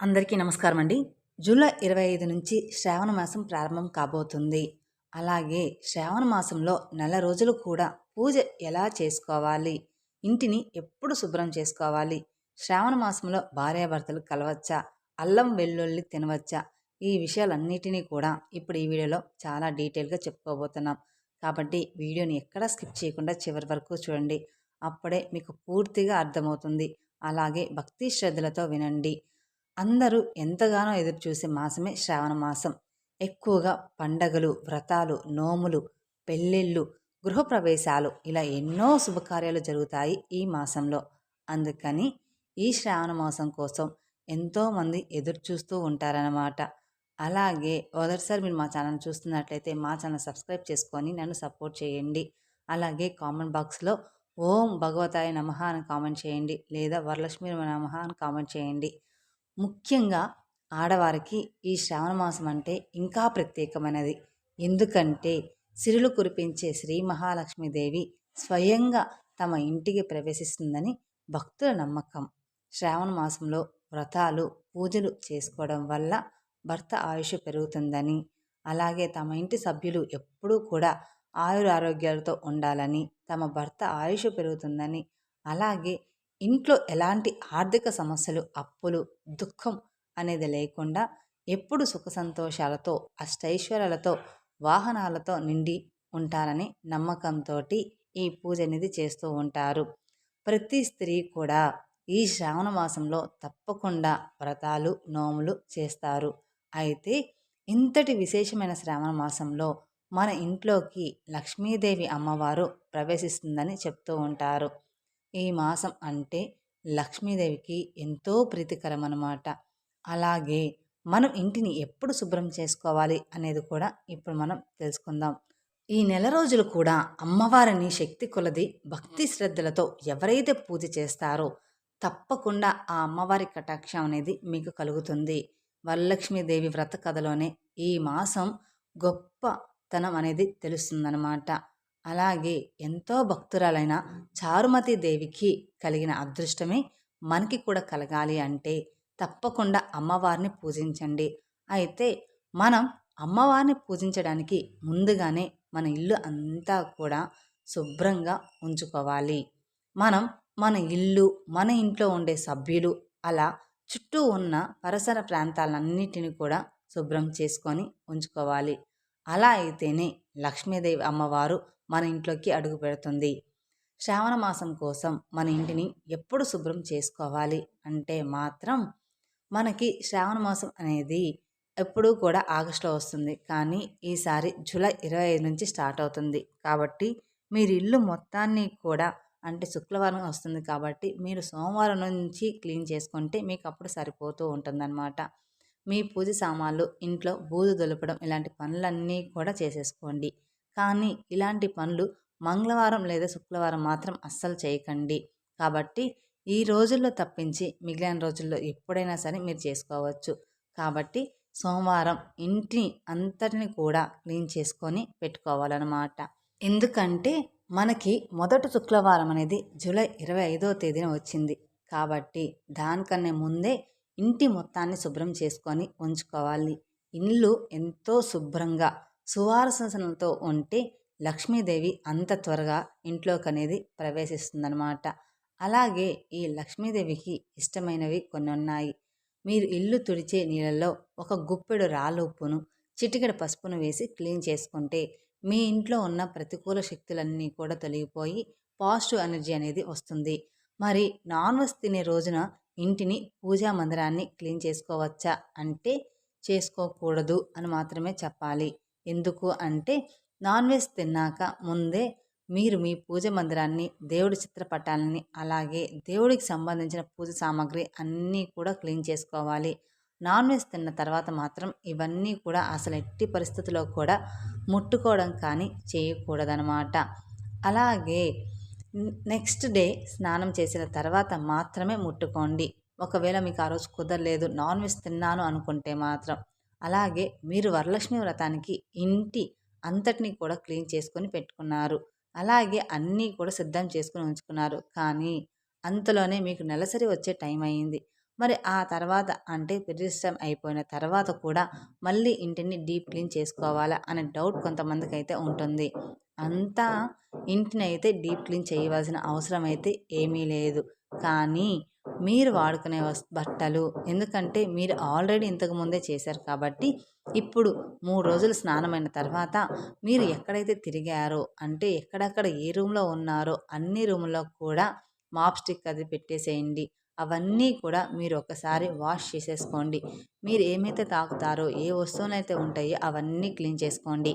అందరికీ నమస్కారం అండి. జూలై 25 నుంచి శ్రావణ మాసం ప్రారంభం కాబోతుంది. అలాగే శ్రావణ మాసంలో నెల రోజులు కూడా పూజ ఎలా చేసుకోవాలి? ఇంటిని ఎప్పుడు శుభ్రం చేసుకోవాలి? శ్రావణ మాసంలో భార్యాభర్తలు కలవచ్చా? అల్లం వెల్లుల్లి తినవచ్చా? ఈ విషయాలన్నిటినీ కూడా ఇప్పుడు ఈ వీడియోలో చాలా డీటెయిల్‌గా చెప్పుకోబోతున్నాం. కాబట్టి వీడియోని ఎక్కడా స్కిప్ చేయకుండా చివరి వరకు చూడండి. అప్పుడే మీకు పూర్తిగా అర్థమవుతుంది. అలాగే భక్తి శ్రద్ధలతో వినండి. అందరూ ఎంతగానో ఎదురుచూసే మాసమే శ్రావణ మాసం. ఎక్కువగా పండగలు, వ్రతాలు, నోములు, పెళ్ళిళ్ళు, గృహప్రవేశాలు ఇలా ఎన్నో శుభకార్యాలు జరుగుతాయి ఈ మాసంలో. అందుకని ఈ శ్రావణ మాసం కోసం ఎంతోమంది ఎదురుచూస్తూ ఉంటారన్నమాట. అలాగే మొదటిసారి మీరు మా ఛానల్ చూస్తున్నట్లయితే మా ఛానల్ సబ్స్క్రైబ్ చేసుకొని నన్ను సపోర్ట్ చేయండి. అలాగే కామెంట్ బాక్స్‌లో ఓం భగవతాయ నమః అని కామెంట్ చేయండి. లేదా వరలక్ష్మి నమః అని కామెంట్ చేయండి. ముఖ్యంగా ఆడవారికి ఈ శ్రావణ మాసం అంటే ఇంకా ప్రత్యేకమైనది. ఎందుకంటే సిరులు కురిపించే శ్రీ మహాలక్ష్మీదేవి స్వయంగా తమ ఇంటికి ప్రవేశిస్తుందని భక్తుల నమ్మకం. శ్రావణ మాసంలో వ్రతాలు, పూజలు చేసుకోవడం వల్ల భర్త ఆయుష్ పెరుగుతుందని, అలాగే తమ ఇంటి సభ్యులు ఎప్పుడూ కూడా ఆయురారోగ్యాలతో ఉండాలని, తమ భర్త ఆయుష్ పెరుగుతుందని, అలాగే ఇంట్లో ఎలాంటి ఆర్థిక సమస్యలు, అప్పులు, దుఃఖం అనేది లేకుండా ఎప్పుడు సుఖ సంతోషాలతో, అష్టైశ్వర్యాలతో, వాహనాలతో నిండి ఉంటారని నమ్మకంతో ఈ పూజ అనేది చేస్తూ ఉంటారు. ప్రతి స్త్రీ కూడా ఈ శ్రావణ మాసంలో తప్పకుండా వ్రతాలు, నోములు చేస్తారు. అయితే ఇంతటి విశేషమైన శ్రావణ మాసంలో మన ఇంట్లోకి లక్ష్మీదేవి అమ్మవారు ప్రవేశిస్తుందని చెప్తూ ఉంటారు. ఈ మాసం అంటే లక్ష్మీదేవికి ఎంతో ప్రీతికరమన్నమాట. అలాగే మనం ఇంటిని ఎప్పుడు శుభ్రం చేసుకోవాలి అనేది కూడా ఇప్పుడు మనం తెలుసుకుందాం. ఈ నెల రోజులు కూడా అమ్మవారిని శక్తి కొలది భక్తి శ్రద్ధలతో ఎవరైతే పూజ చేస్తారో తప్పకుండా ఆ అమ్మవారి కటాక్షం అనేది మీకు కలుగుతుంది. వరలక్ష్మీదేవి వ్రత కథలోనే ఈ మాసం గొప్పతనం అనేది తెలుస్తుందన్నమాట. అలాగే ఎంతో భక్తురాలైన చారుమతి దేవికి కలిగిన అదృష్టమే మనకి కూడా కలగాలి అంటే తప్పకుండా అమ్మవారిని పూజించండి. అయితే మనం అమ్మవారిని పూజించడానికి ముందుగానే మన ఇల్లు అంతా కూడా శుభ్రంగా ఉంచుకోవాలి. మనం మన ఇల్లు, మన ఇంట్లో ఉండే సభ్యులు, అలా చుట్టూ ఉన్న పరిసర ప్రాంతాలన్నిటిని కూడా శుభ్రం చేసుకొని ఉంచుకోవాలి. అలా అయితేనే లక్ష్మీదేవి అమ్మవారు మన ఇంట్లోకి అడుగు పెడుతుంది. శ్రావణ మాసం కోసం మన ఇంటిని ఎప్పుడు శుభ్రం చేసుకోవాలి అంటే మాత్రం మనకి శ్రావణ మాసం అనేది ఎప్పుడూ కూడా ఆగస్టులో వస్తుంది. కానీ ఈసారి జూలై 25 నుంచి స్టార్ట్ అవుతుంది. కాబట్టి మీరు ఇల్లు మొత్తాన్ని కూడా అంటే శుక్రవారం వస్తుంది కాబట్టి మీరు సోమవారం నుంచి క్లీన్ చేసుకుంటే మీకు అప్పుడు సరిపోతూ ఉంటుందన్నమాట. మీ పూజ సామాన్లు, ఇంట్లో బూజు దులపడం ఇలాంటి పనులన్నీ కూడా చేసేసుకోండి. కానీ ఇలాంటి పనులు మంగళవారం లేదా శుక్రవారం మాత్రం అస్సలు చేయకండి. కాబట్టి ఈ రోజుల్లో తప్పించి మిగిలిన రోజుల్లో ఎప్పుడైనా సరే మీరు చేసుకోవచ్చు. కాబట్టి సోమవారం ఇంటిని అంతటిని కూడా క్లీన్ చేసుకొని పెట్టుకోవాలన్నమాట. ఎందుకంటే మనకి మొదటి శుక్రవారం అనేది జూలై 25వ తేదీన వచ్చింది. కాబట్టి దానికన్నా ముందే ఇంటి మొత్తాన్ని శుభ్రం చేసుకొని ఉంచుకోవాలి. ఇల్లు ఎంతో శుభ్రంగా సువాసనలతో ఉంటే లక్ష్మీదేవి అంత త్వరగా ఇంట్లోకి అనేది ప్రవేశిస్తుందన్నమాట. అలాగే ఈ లక్ష్మీదేవికి ఇష్టమైనవి కొన్ని ఉన్నాయి. మీరు ఇల్లు తుడిచే నీళ్ళల్లో ఒక గుప్పెడు రాళ్ళ ఉప్పును, చిటికెడు పసుపును వేసి క్లీన్ చేసుకుంటే మీ ఇంట్లో ఉన్న ప్రతికూల శక్తులన్నీ కూడా తొలగిపోయి పాజిటివ్ ఎనర్జీ అనేది వస్తుంది. మరి నాన్ వెజ్ తినే రోజున ఇంటిని, పూజా మందిరాన్ని క్లీన్ చేసుకోవచ్చా అంటే చేసుకోకూడదు అని మాత్రమే చెప్పాలి. ఎందుకు అంటే నాన్ వెజ్ తిన్నాక ముందే మీరు మీ పూజ మందిరాన్ని, దేవుడి చిత్రపటాలని, అలాగే దేవుడికి సంబంధించిన పూజ సామాగ్రి అన్నీ కూడా క్లీన్ చేసుకోవాలి. నాన్ వెజ్ తిన్న తర్వాత మాత్రం ఇవన్నీ కూడా అసలు ఎట్టి పరిస్థితుల్లో కూడా ముట్టుకోవడం కానీ చేయకూడదనమాట. అలాగే నెక్స్ట్ డే స్నానం చేసిన తర్వాత మాత్రమే ముట్టుకోండి. ఒకవేళ మీకు ఆ రోజు కుదరలేదు, నాన్ వెజ్ తిన్నాను అనుకుంటే మాత్రం. అలాగే మీరు వరలక్ష్మి వ్రతానికి ఇంటి అంతటినీ కూడా క్లీన్ చేసుకొని పెట్టుకున్నారు. అలాగే అన్నీ కూడా సిద్ధం చేసుకొని ఉంచుకున్నారు. కానీ అంతలోనే మీకు నెలసరి వచ్చే టైం అయింది. మరి ఆ తర్వాత అంటే పీరియడ్స్ టైం అయిపోయిన తర్వాత కూడా మళ్ళీ ఇంటిని డీప్ క్లీన్ చేసుకోవాలా అనే డౌట్ కొంతమందికైతే ఉంటుంది. అంతా ఇంటిని అయితే డీప్ క్లీన్ చేయవలసిన అవసరం అయితే ఏమీ లేదు. కానీ మీరు వాడుకునే బట్టలు ఎందుకంటే మీరు ఆల్రెడీ ఇంతకు ముందే చేశారు కాబట్టి ఇప్పుడు 3 రోజులు స్నానమైన తర్వాత మీరు ఎక్కడైతే తిరిగారో అంటే ఎక్కడెక్కడ ఏ రూమ్‌లో ఉన్నారో అన్ని రూముల్లో కూడా మాప్ స్టిక్ అది పెట్టేసేయండి. అవన్నీ కూడా మీరు ఒకసారి వాష్ చేసేసుకోండి. మీరు ఏమైతే తాకుతారో, ఏ వస్తువులైతే ఉంటాయో అవన్నీ క్లీన్ చేసుకోండి.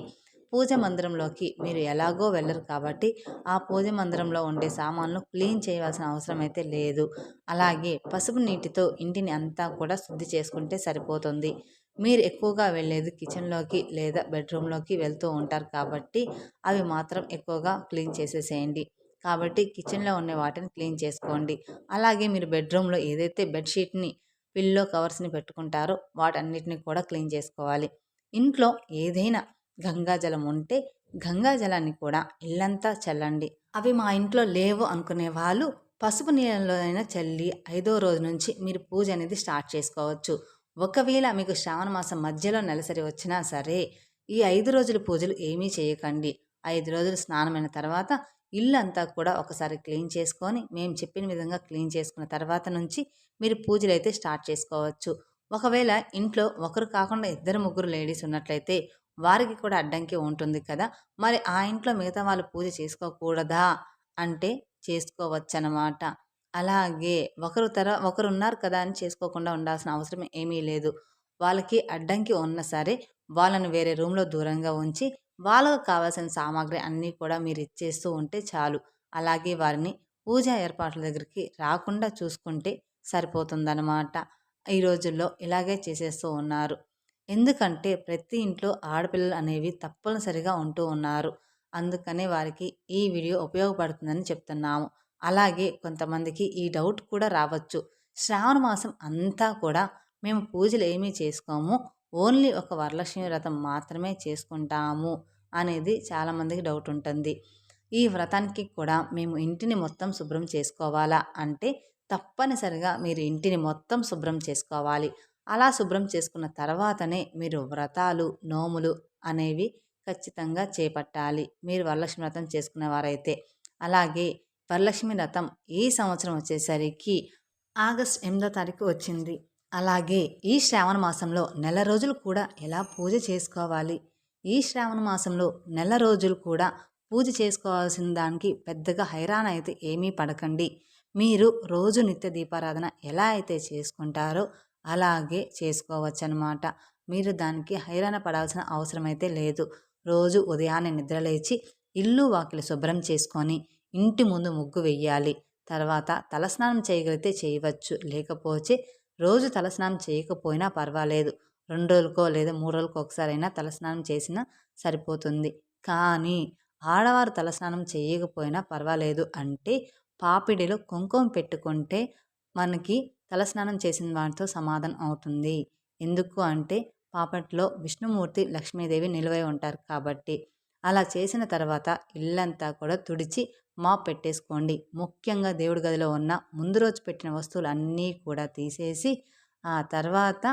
పూజ మందిరంలోకి మీరు ఎలాగో వెళ్ళరు కాబట్టి ఆ పూజ మందిరంలో ఉండే సామాన్లు క్లీన్ చేయవలసిన అవసరం అయితే లేదు. అలాగే పసుపు నీటితో ఇంటిని అంతా కూడా శుద్ధి చేసుకుంటే సరిపోతుంది. మీరు ఎక్కువగా వెళ్ళేది కిచెన్లోకి లేదా బెడ్రూమ్లోకి వెళ్తూ ఉంటారు కాబట్టి అవి మాత్రం ఎక్కువగా క్లీన్ చేసేసేయండి. కాబట్టి కిచెన్లో ఉన్న వాటిని క్లీన్ చేసుకోండి. అలాగే మీరు బెడ్రూమ్లో ఏదైతే బెడ్షీట్ని పిల్లో కవర్స్ని పెట్టుకుంటారో వాటన్నిటిని కూడా క్లీన్ చేసుకోవాలి. ఇంట్లో ఏదైనా గంగాజలం ఉంటే గంగాజలాన్ని కూడా ఇల్లంతా చల్లండి. అవి మా ఇంట్లో లేవు అనుకునే వాళ్ళు పసుపు నీళ్ళలో అయినా చల్లి 5వ రోజు నుంచి మీరు పూజ అనేది స్టార్ట్ చేసుకోవచ్చు. ఒకవేళ మీకు శ్రావణ మాసం మధ్యలో నెలసరి వచ్చినా సరే ఈ 5 రోజుల పూజలు ఏమీ చేయకండి. 5 రోజులు స్నానమైన తర్వాత ఇల్లంతా కూడా ఒకసారి క్లీన్ చేసుకొని మేము చెప్పిన విధంగా క్లీన్ చేసుకున్న తర్వాత నుంచి మీరు పూజలైతే స్టార్ట్ చేసుకోవచ్చు. ఒకవేళ ఇంట్లో ఒకరు కాకుండా ఇద్దరు ముగ్గురు లేడీస్ ఉన్నట్లయితే వారికి కూడా అడ్డంకి ఉంటుంది కదా! మరి ఆ ఇంట్లో మిగతా వాళ్ళు పూజ చేసుకోకూడదా అంటే చేసుకోవచ్చనమాట. అలాగే ఒకరున్నారు కదా అని చేసుకోకుండా ఉండాల్సిన అవసరం ఏమీ లేదు. వాళ్ళకి అడ్డంకి ఉన్నా సరే వాళ్ళని వేరే రూమ్‌లో దూరంగా ఉంచి వాళ్ళకు కావాల్సిన సామాగ్రి అన్నీ కూడా మీరు ఇచ్చేస్తూ ఉంటే చాలు. అలాగే వారిని పూజా ఏర్పాట్ల దగ్గరికి రాకుండా చూసుకుంటే సరిపోతుందనమాట. ఈ రోజుల్లో ఇలాగే చేసేస్తూ ఉన్నారు. ఎందుకంటే ప్రతి ఇంట్లో ఆడపిల్లలు అనేవి తప్పనిసరిగా ఉంటూ ఉన్నారు. అందుకనే వారికి ఈ వీడియో ఉపయోగపడుతుందని చెప్తున్నాము. అలాగే కొంతమందికి ఈ డౌట్ కూడా రావచ్చు. శ్రావణ మాసం అంతా కూడా మేము పూజలు ఏమీ చేసుకోము. ఓన్లీ ఒక వరలక్ష్మి వ్రతం మాత్రమే చేసుకుంటాము అనేది చాలామందికి డౌట్ ఉంటుంది. ఈ వ్రతానికి కూడా మేము ఇంటిని మొత్తం శుభ్రం చేసుకోవాలా అంటే తప్పనిసరిగా మీరు ఇంటిని మొత్తం శుభ్రం చేసుకోవాలి. అలా శుభ్రం చేసుకున్న తర్వాతనే మీరు వ్రతాలు, నోములు అనేవి ఖచ్చితంగా చేపట్టాలి. మీరు వరలక్ష్మి వ్రతం చేసుకునేవారైతే. అలాగే వరలక్ష్మి వ్రతం ఈ సంవత్సరం వచ్చేసరికి ఆగస్ట్ 8వ తారీఖు వచ్చింది. అలాగే ఈ శ్రావణ మాసంలో నెల రోజులు కూడా ఎలా పూజ చేసుకోవాలి? ఈ శ్రావణ మాసంలో నెల రోజులు కూడా పూజ చేసుకోవాల్సిన దానికి పెద్దగా హైరాణ అయితే ఏమీ పడకండి. మీరు రోజు నిత్య దీపారాధన ఎలా అయితే చేసుకుంటారో అలాగే చేసుకోవచ్చనమాట. మీరు దానికి హైరాణ పడాల్సిన అవసరం అయితే లేదు. రోజు ఉదయాన్నే నిద్రలేచి ఇల్లు వాకిలి శుభ్రం చేసుకొని ఇంటి ముందు ముగ్గు వెయ్యాలి. తర్వాత తలస్నానం చేయగలిగితే చేయవచ్చు. లేకపోతే రోజు తలస్నానం చేయకపోయినా పర్వాలేదు. 2 రోజులకో లేదా 3 రోజులకో ఒకసారైనా తలస్నానం చేసినా సరిపోతుంది. కానీ ఆడవారు తలస్నానం చేయకపోయినా పర్వాలేదు అంటే పాపిడిలో కుంకుమ పెట్టుకుంటే మనకి తలస్నానం చేసిన వాటితో సమాధానం అవుతుంది. ఎందుకు అంటే పాపట్లో విష్ణుమూర్తి, లక్ష్మీదేవి నిలువై ఉంటారు కాబట్టి. అలా చేసిన తర్వాత ఇల్లంతా కూడా తుడిచి మాప్ పెట్టేసుకోండి. ముఖ్యంగా దేవుడి గదిలో ఉన్న ముందు రోజు పెట్టిన వస్తువులన్నీ కూడా తీసేసి ఆ తర్వాత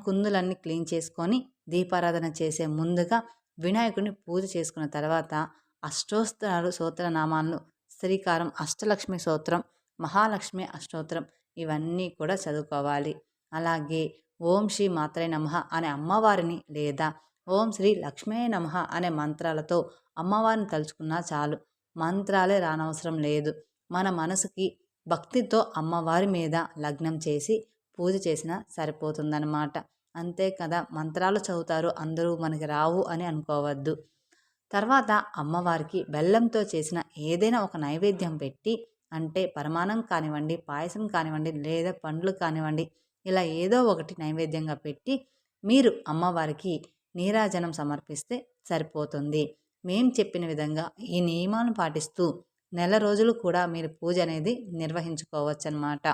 కుందులన్నీ క్లీన్ చేసుకొని దీపారాధన చేసే ముందుగా వినాయకుడిని పూజ చేసుకున్న తర్వాత అష్టోత్తరాలు స్తోత్రనామాలను శ్రీకారం, అష్టలక్ష్మి స్తోత్రం, మహాలక్ష్మి అష్టోత్తరం ఇవన్నీ కూడా చదువుకోవాలి. అలాగే ఓం శ్రీ మాత్రే నమః అనే అమ్మవారిని లేదా ఓం శ్రీ లక్ష్మీ నమః అనే మంత్రాలతో అమ్మవారిని తలుచుకున్నా చాలు. మంత్రాలే రానవసరం లేదు. మన మనసుకి భక్తితో అమ్మవారి మీద లగ్నం చేసి పూజ చేసినా సరిపోతుందన్నమాట. అంతే కదా, మంత్రాలు చదువుతారు అందరూ మనకి రావు అని అనుకోవద్దు. తర్వాత అమ్మవారికి బెల్లంతో చేసిన ఏదైనా ఒక నైవేద్యం పెట్టి అంటే పరమాన్నం కానివ్వండి, పాయసం కానివ్వండి లేదా పండ్లు కానివ్వండి ఇలా ఏదో ఒకటి నైవేద్యంగా పెట్టి మీరు అమ్మవారికి నీరాజనం సమర్పిస్తే సరిపోతుంది. మేం చెప్పిన విధంగా ఈ నియమాలను పాటిస్తూ నెల రోజులు కూడా మీరు పూజ అనేది నిర్వహించుకోవచ్చన్నమాట.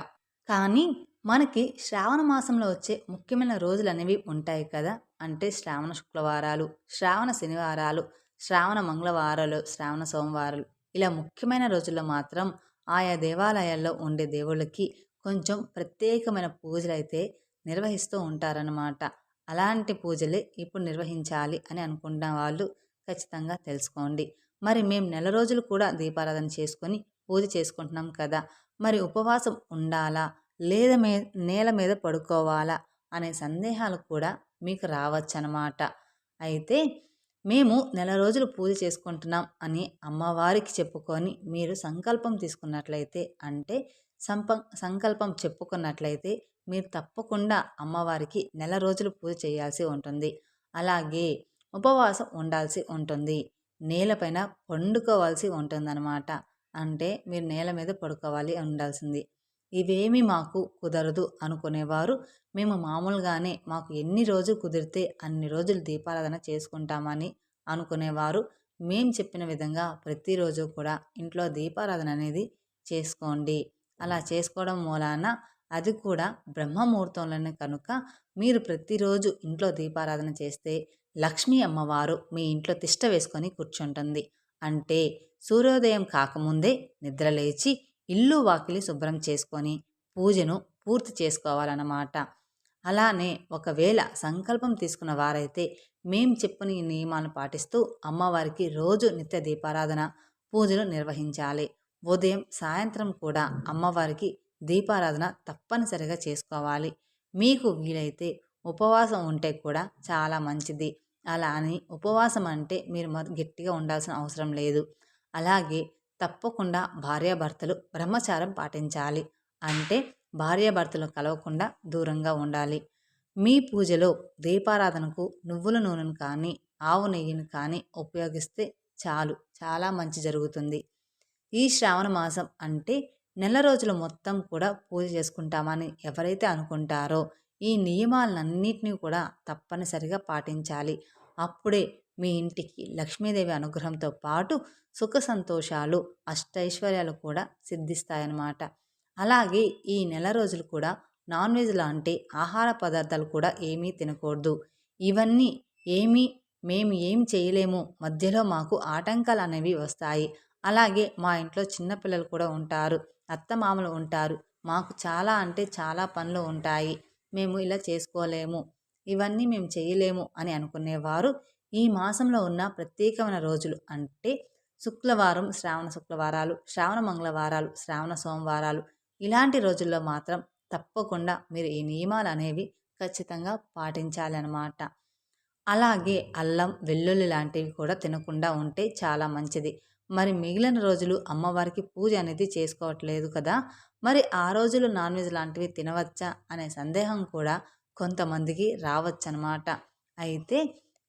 కానీ మనకి శ్రావణ మాసంలో వచ్చే ముఖ్యమైన రోజులు అనేవి ఉంటాయి కదా, అంటే శ్రావణ శుక్రవారాలు, శ్రావణ శనివారాలు, శ్రావణ మంగళవారాలు, శ్రావణ సోమవారాలు ఇలా ముఖ్యమైన రోజుల్లో మాత్రం ఆయా దేవాలయాల్లో ఉండే దేవుళ్ళకి కొంచెం ప్రత్యేకమైన పూజలైతే నిర్వహిస్తూ ఉంటారనమాట. అలాంటి పూజలే ఇప్పుడు నిర్వహించాలి అని అనుకున్న వాళ్ళు ఖచ్చితంగా తెలుసుకోండి. మరి మేము నెల రోజులు కూడా దీపారాధన చేసుకొని పూజ చేసుకుంటున్నాం కదా! మరి ఉపవాసం ఉండాలా? లేదా నేల మీద పడుకోవాలా? అనే సందేహాలు కూడా మీకు రావచ్చనమాట. అయితే మేము నెల రోజులు పూజ చేసుకుంటున్నాం అని అమ్మవారికి చెప్పుకొని మీరు సంకల్పం తీసుకున్నట్లయితే, అంటే సంకల్పం చెప్పుకున్నట్లయితే మీరు తప్పకుండా అమ్మవారికి నెల రోజులు పూజ చేయాల్సి ఉంటుంది. అలాగే ఉపవాసం ఉండాల్సి ఉంటుంది. నేలపైన పండుకోవాల్సి ఉంటుందన్నమాట. అంటే మీరు నేల మీద పడుకోవాలి ఉండాల్సింది. ఇవేమీ మాకు కుదరదు అనుకునేవారు, మేము మామూలుగానే మాకు ఎన్ని రోజులు కుదిరితే అన్ని రోజులు దీపారాధన చేసుకుంటామని అనుకునేవారు, మేము చెప్పిన విధంగా ప్రతిరోజు కూడా ఇంట్లో దీపారాధన అనేది చేసుకోండి. అలా చేసుకోవడం మూలాన అది కూడా బ్రహ్మముహూర్తంలోనే కనుక మీరు ప్రతిరోజు ఇంట్లో దీపారాధన చేస్తే లక్ష్మీ అమ్మవారు మీ ఇంట్లో తిష్ట వేసుకొని కూర్చుంటుంది. అంటే సూర్యోదయం కాకముందే నిద్రలేచి ఇల్లు వాకిలి శుభ్రం చేసుకొని పూజను పూర్తి చేసుకోవాలన్నమాట. అలానే ఒకవేళ సంకల్పం తీసుకున్న వారైతే మేం చెప్పిన ఈ నియమాలను పాటిస్తూ అమ్మవారికి రోజు నిత్య దీపారాధన పూజలు నిర్వహించాలి. ఉదయం సాయంత్రం కూడా అమ్మవారికి దీపారాధన తప్పనిసరిగా చేసుకోవాలి. మీకు వీలైతే ఉపవాసం ఉంటే కూడా చాలా మంచిది. అలా అని ఉపవాసం అంటే మీరు గట్టిగా ఉండాల్సిన అవసరం లేదు. అలాగే తప్పకుండా భార్యాభర్తలు బ్రహ్మచారం పాటించాలి. అంటే భార్యాభర్తలు కలవకుండా దూరంగా ఉండాలి. మీ పూజలో దీపారాధనకు నువ్వుల నూనెను కానీ ఆవు నెయ్యిని కానీ ఉపయోగిస్తే చాలు, చాలా మంచి జరుగుతుంది. ఈ శ్రావణ మాసం అంటే నెల రోజులు మొత్తం కూడా పూజ చేసుకుంటామని ఎవరైతే అనుకుంటారో ఈ నియమాలన్నింటినీ కూడా తప్పనిసరిగా పాటించాలి. అప్పుడే మీ ఇంటికి లక్ష్మీదేవి అనుగ్రహంతో పాటు సుఖ సంతోషాలు అష్టైశ్వర్యాలు కూడా సిద్ధిస్తాయన్నమాట. అలాగే ఈ నెల రోజులు కూడా నాన్ వెజ్ లాంటి ఆహార పదార్థాలు కూడా ఏమీ తినకూడదు. ఇవన్నీ మేము ఏం చేయలేము, మధ్యలో మాకు ఆటంకాలు అనేవి వస్తాయి. అలాగే మా ఇంట్లో చిన్నపిల్లలు కూడా ఉంటారు, అత్తమామలు ఉంటారు, మాకు చాలా అంటే చాలా పనులు ఉంటాయి, మేము ఇలా చేసుకోలేము, ఇవన్నీ మేము చేయలేము అని అనుకునేవారు ఈ మాసంలో ఉన్న ప్రత్యేకమైన రోజులు అంటే శుక్రవారం, శ్రావణ శుక్రవారాలు, శ్రావణ మంగళవారాలు, శ్రావణ సోమవారాలు ఇలాంటి రోజుల్లో మాత్రం తప్పకుండా మీరు ఈ నియమాలు అనేవి ఖచ్చితంగా పాటించాలి అన్నమాట. అలాగే అల్లం, వెల్లుల్లి లాంటివి కూడా తినకుండా ఉంటే చాలా మంచిది. మరి మిగిలిన రోజులు అమ్మవారికి పూజ అనేది చేసుకోవట్లేదు కదా, మరి ఆ రోజులు నాన్ వెజ్ లాంటివి తినవచ్చా అనే సందేహం కూడా కొంతమందికి రావచ్చనమాట. అయితే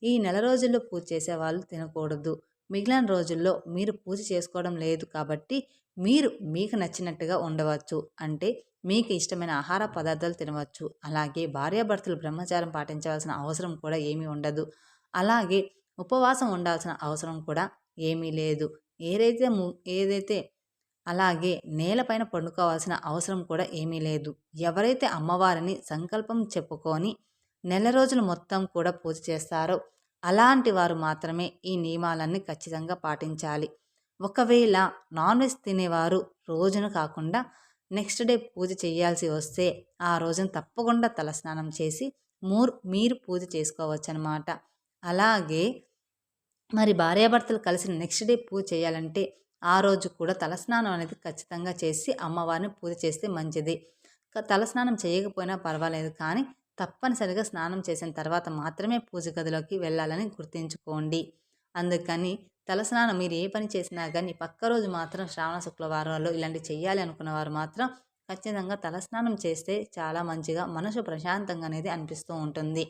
ఈ నెల రోజుల్లో పూజ చేసేవాళ్ళు తినకూడదు. మిగిలిన రోజుల్లో మీరు పూజ చేసుకోవడం లేదు కాబట్టి మీరు మీకు నచ్చినట్టుగా ఉండవచ్చు. అంటే మీకు ఇష్టమైన ఆహార పదార్థాలు తినవచ్చు. అలాగే భార్యాభర్తలు బ్రహ్మచారం పాటించవలసిన అవసరం కూడా ఏమీ ఉండదు. అలాగే ఉపవాసం ఉండాల్సిన అవసరం కూడా ఏమీ లేదు. ఏదైతే అలాగే నేలపైన పండుకోవాల్సిన అవసరం కూడా ఏమీ లేదు. ఎవరైతే అమ్మవారిని సంకల్పం చెప్పుకొని నెల రోజులు మొత్తం కూడా పూజ చేస్తారో అలాంటి వారు మాత్రమే ఈ నియమాలన్నీ ఖచ్చితంగా పాటించాలి. ఒకవేళ నాన్ వెజ్ తినేవారు రోజున కాకుండా నెక్స్ట్ డే పూజ చేయాల్సి వస్తే ఆ రోజున తప్పకుండా తలస్నానం చేసి మీరు పూజ చేసుకోవచ్చు అనమాట. అలాగే మరి భార్యాభర్తలు కలిసి నెక్స్ట్ డే పూజ చేయాలంటే ఆ రోజు కూడా తలస్నానం అనేది ఖచ్చితంగా చేసి అమ్మవారిని పూజ చేస్తే మంచిది. తలస్నానం చేయకపోయినా పర్వాలేదు, కానీ తప్పనిసరిగా స్నానం చేసిన తర్వాత మాత్రమే పూజ గదిలోకి వెళ్ళాలని గుర్తుంచుకోండి. అందుకని తలస్నానం మీరు ఏ పని చేసినా కానీ పక్క రోజు మాత్రం శ్రావణ శుక్రవారాల్లో ఇలాంటివి చేయాలి అనుకున్న వారు మాత్రం ఖచ్చితంగా తలస్నానం చేస్తే చాలా మంచిగా మనసు ప్రశాంతంగా అనేది అనిపిస్తూ ఉంటుంది.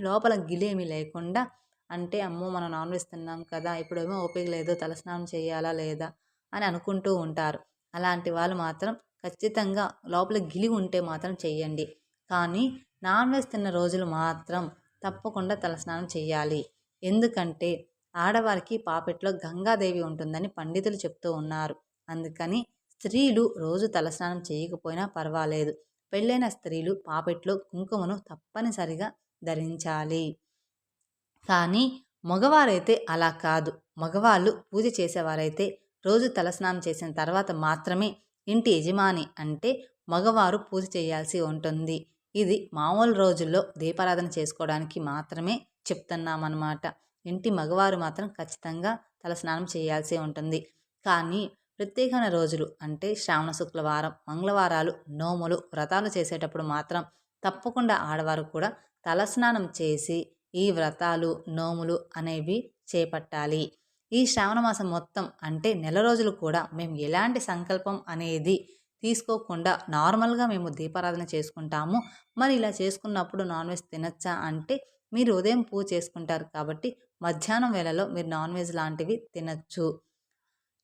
లోపల గిలేమీ లేకుండా, అంటే అమ్మో మనం నాన్ వెజ్ తిన్నాం కదా, ఇప్పుడేమో ఓపిక లేదు, తలస్నానం చేయాలా లేదా అని అనుకుంటూ ఉంటారు. అలాంటి వాళ్ళు మాత్రం ఖచ్చితంగా లోపల గిలి ఉంటే మాత్రం చెయ్యండి. కానీ నాన్ వెజ్ తిన్న రోజులు మాత్రం తప్పకుండా తలస్నానం చేయాలి. ఎందుకంటే ఆడవారికి పాపెట్లో గంగాదేవి ఉంటుందని పండితులు చెప్తూ ఉన్నారు. అందుకని స్త్రీలు రోజు తలస్నానం చేయకపోయినా పర్వాలేదు, పెళ్ళైన స్త్రీలు పాపెట్లో కుంకుమను తప్పనిసరిగా ధరించాలి. కానీ మగవారైతే అలా కాదు. మగవాళ్ళు పూజ చేసేవారైతే రోజు తలస్నానం చేసిన తర్వాత మాత్రమే ఇంటి యజమాని అంటే మగవారు పూజ చేయాల్సి ఉంటుంది. ఇది మామూలు రోజుల్లో దీపారాధన చేసుకోవడానికి మాత్రమే చెప్తున్నామన్నమాట. ఇంటి మగవారు మాత్రం ఖచ్చితంగా తలస్నానం చేయాల్సి ఉంటుంది. కానీ ప్రత్యేకమైన రోజులు అంటే శ్రావణ శుక్రవారం, మంగళవారాలు, నోములు, వ్రతాలు చేసేటప్పుడు మాత్రం తప్పకుండా ఆడవారు కూడా తలస్నానం చేసి ఈ వ్రతాలు, నోములు అనేవి చేపట్టాలి. ఈ శ్రావణ మాసం మొత్తం అంటే నెల రోజులు కూడా మేము ఎలాంటి సంకల్పం అనేది తీసుకోకుండా నార్మల్గా మేము దీపారాధన చేసుకుంటాము. మరి ఇలా చేసుకున్నప్పుడు నాన్ వెజ్ తినచ్చా అంటే మీరు ఉదయం పూజ చేసుకుంటారు కాబట్టి మధ్యాహ్నం వేళలో మీరు నాన్ వెజ్ లాంటివి తినచ్చు.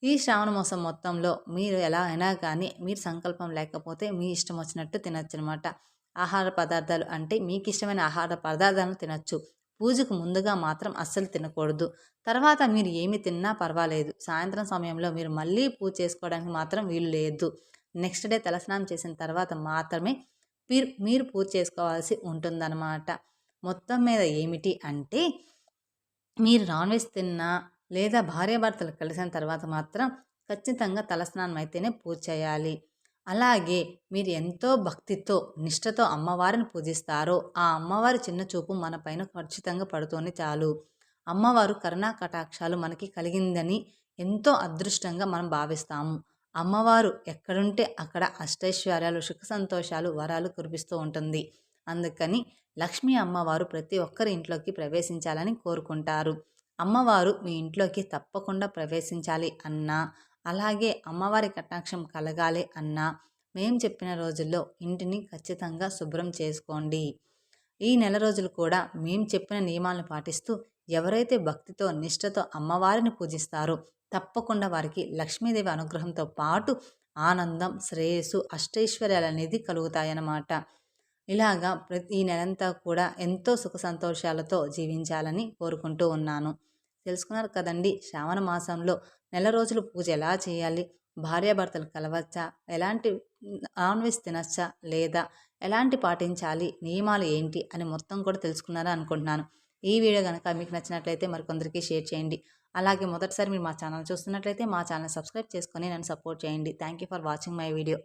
ఈ శ్రావణ మాసం మొత్తంలో మీరు ఎలా అయినా కానీ మీరు సంకల్పం లేకపోతే మీ ఇష్టం వచ్చినట్టు తినచ్చనమాట. ఆహార పదార్థాలు అంటే మీకు ఇష్టమైన ఆహార పదార్థాలను తినచ్చు. పూజకు ముందుగా మాత్రం అస్సలు తినకూడదు. తర్వాత మీరు ఏమి తిన్నా పర్వాలేదు. సాయంత్రం సమయంలో మీరు మళ్ళీ పూజ చేసుకోవడానికి మాత్రం వీలు లేదు. నెక్స్ట్ డే తలస్నానం చేసిన తర్వాత మాత్రమే మీరు పూజ చేసుకోవాల్సి ఉంటుందన్నమాట. మొత్తం మీద ఏమిటి అంటే మీరు నాన్ వెజ్ తిన్నా లేదా భార్యాభర్తలు కలిసిన తర్వాత మాత్రం ఖచ్చితంగా తలస్నానం అయితేనే పూజ చేయాలి. అలాగే మీరు ఎంతో భక్తితో నిష్టతో అమ్మవారిని పూజిస్తారో ఆ అమ్మవారి చిన్న చూపు మన పైన ఖచ్చితంగా పడుతూనే చాలు. అమ్మవారు కరుణా కటాక్షాలు మనకి కలిగిందని ఎంతో అదృష్టంగా మనం భావిస్తాము. అమ్మవారు ఎక్కడుంటే అక్కడ అష్టైశ్వర్యాలు, సుఖ సంతోషాలు, వరాలు కురిపిస్తూ ఉంటుంది. అందుకని లక్ష్మీ అమ్మవారు ప్రతి ఒక్కరి ఇంట్లోకి ప్రవేశించాలని కోరుకుంటారు. అమ్మవారు మీ ఇంట్లోకి తప్పకుండా ప్రవేశించాలి అన్నా, అలాగే అమ్మవారి కటాక్షం కలగాలి అన్నా మేము చెప్పిన రోజుల్లో ఇంటిని ఖచ్చితంగా శుభ్రం చేసుకోండి. ఈ నెల రోజులు కూడా మేము చెప్పిన నియమాలను పాటిస్తూ ఎవరైతే భక్తితో నిష్ఠతో అమ్మవారిని పూజిస్తారో తప్పకుండా వారికి లక్ష్మీదేవి అనుగ్రహంతో పాటు ఆనందం, శ్రేయస్సు, అష్టైశ్వర్యాలు అనేది కలుగుతాయన్నమాట. ఇలాగా ఈ నెలంతా కూడా ఎంతో సుఖ సంతోషాలతో జీవించాలని కోరుకుంటూ ఉన్నాను. తెలుసుకున్నారు కదండి, శ్రావణ మాసంలో నెల రోజులు పూజ ఎలా చేయాలి, భార్యాభర్తలు కలవచ్చా, ఎలాంటి నాన్ వెజ్ తినచ్చా లేదా ఎలాంటి పాటించాలి, నియమాలు ఏంటి అని మొత్తం కూడా తెలుసుకున్నారని అనుకుంటున్నాను. ఈ వీడియో కనుక మీకు నచ్చినట్లయితే మరికొందరికి షేర్ చేయండి. అలాగే మొదటిసారి మీరు మా ఛానల్ చూస్తున్నట్లయితే మా ఛానల్ సబ్స్క్రైబ్ చేసుకొని నన్ను సపోర్ట్ చేయండి. Thank you for watching my video.